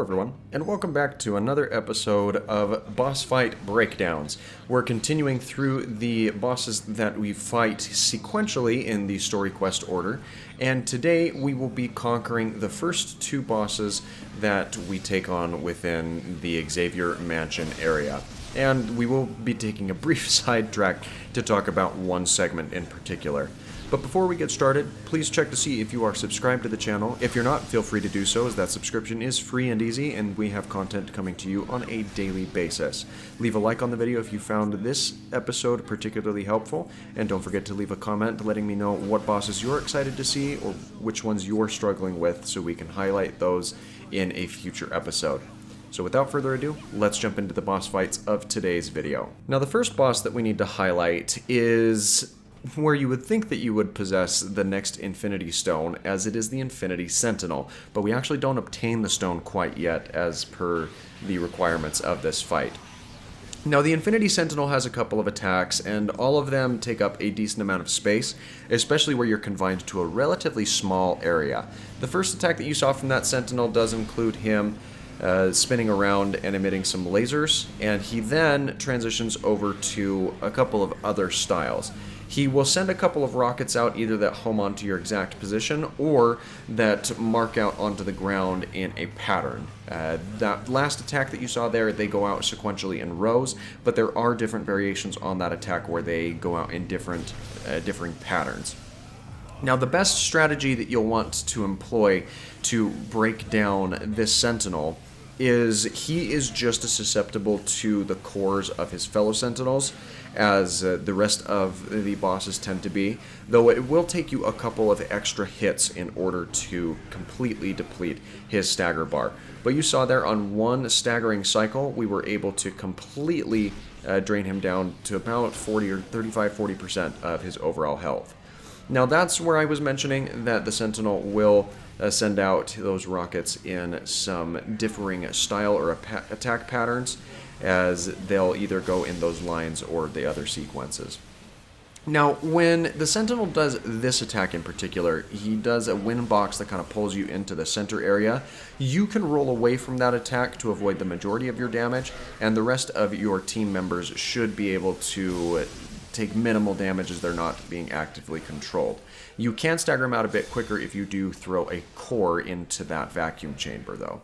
everyone, and welcome back to another episode of Boss Fight Breakdowns. We're continuing through the bosses that we fight sequentially in the story quest order, and today we will be conquering the first two bosses that we take on within the Xavier Mansion area. And we will be taking a brief sidetrack to talk about one segment in particular. But before we get started, please check to see if you are subscribed to the channel. If you're not, feel free to do so, as that subscription is free and easy, and we have content coming to you on a daily basis. Leave a like on the video if you found this episode particularly helpful, and don't forget to leave a comment letting me know what bosses you're excited to see or which ones you're struggling with so we can highlight those in a future episode. So without further ado, let's jump into the boss fights of today's video. Now the first boss that we need to highlight is where you would think that you would possess the next Infinity Stone, as it is the Infinity Sentinel, but we actually don't obtain the stone quite yet as per the requirements of this fight. Now the Infinity Sentinel has a couple of attacks, and all of them take up a decent amount of space, especially where you're confined to a relatively small area. The first attack that you saw from that Sentinel does include him spinning around and emitting some lasers, and he then transitions over to a couple of other styles. He will send a couple of rockets out, either that home onto your exact position or that mark out onto the ground in a pattern. That last attack that you saw there, they go out sequentially in rows, but there are different variations on that attack where they go out in differing patterns. Now, the best strategy that you'll want to employ to break down this Sentinel is he is just as susceptible to the cores of his fellow Sentinels as the rest of the bosses tend to be, though it will take you a couple of extra hits in order to completely deplete his stagger bar. But you saw there on one staggering cycle, we were able to completely drain him down to about 40% of his overall health. Now that's where I was mentioning that the Sentinel will send out those rockets in some differing style or attack patterns, as they'll either go in those lines or the other sequences. Now, when the Sentinel does this attack in particular, he does a wind box that kind of pulls you into the center area. You can roll away from that attack to avoid the majority of your damage, and the rest of your team members should be able to take minimal damage as they're not being actively controlled. You can stagger them out a bit quicker if you do throw a core into that vacuum chamber, though.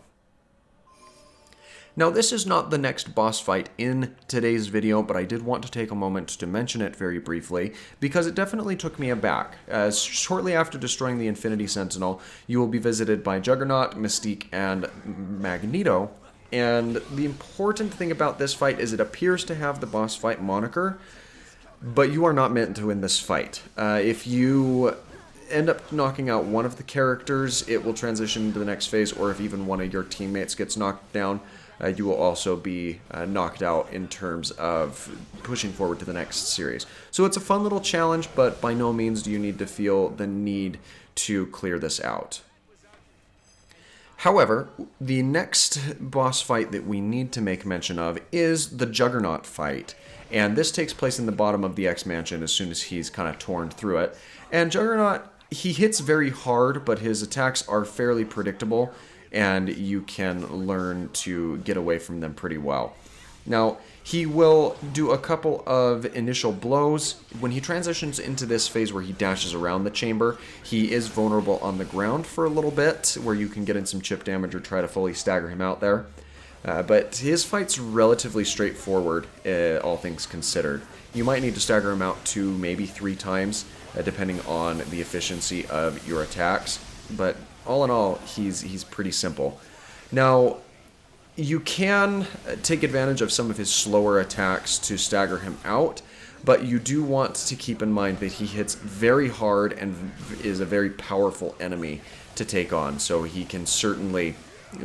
Now, this is not the next boss fight in today's video, but I did want to take a moment to mention it very briefly, because it definitely took me aback. As shortly after destroying the Infinity Sentinel, you will be visited by Juggernaut, Mystique, and Magneto, and the important thing about this fight is it appears to have the boss fight moniker, but you are not meant to win this fight. If you end up knocking out one of the characters, it will transition to the next phase, or if even one of your teammates gets knocked down, you will also be knocked out in terms of pushing forward to the next series. So it's a fun little challenge, but by no means do you need to feel the need to clear this out. However, the next boss fight that we need to make mention of is the Juggernaut fight. And this takes place in the bottom of the X Mansion as soon as he's kind of torn through it. And Juggernaut, he hits very hard, but his attacks are fairly predictable, and you can learn to get away from them pretty well. Now, he will do a couple of initial blows. When he transitions into this phase where he dashes around the chamber, he is vulnerable on the ground for a little bit, where you can get in some chip damage or try to fully stagger him out there. But his fight's relatively straightforward, all things considered. You might need to stagger him out 2, maybe 3 times, depending on the efficiency of your attacks. But all in all, he's pretty simple. Now, you can take advantage of some of his slower attacks to stagger him out, but you do want to keep in mind that he hits very hard and is a very powerful enemy to take on, so he can certainly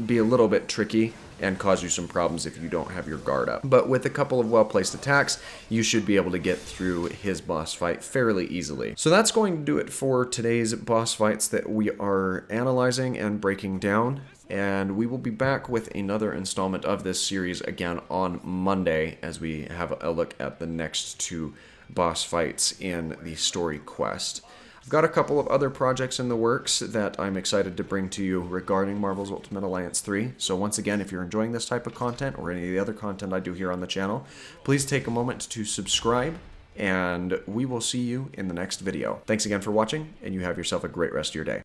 be a little bit tricky and cause you some problems if you don't have your guard up. But with a couple of well-placed attacks, you should be able to get through his boss fight fairly easily. So that's going to do it for today's boss fights that we are analyzing and breaking down. And we will be back with another installment of this series again on Monday as we have a look at the next 2 boss fights in the story quest. I've got a couple of other projects in the works that I'm excited to bring to you regarding Marvel's Ultimate Alliance 3. So once again, if you're enjoying this type of content or any of the other content I do here on the channel, please take a moment to subscribe, and we will see you in the next video. Thanks again for watching, and you have yourself a great rest of your day.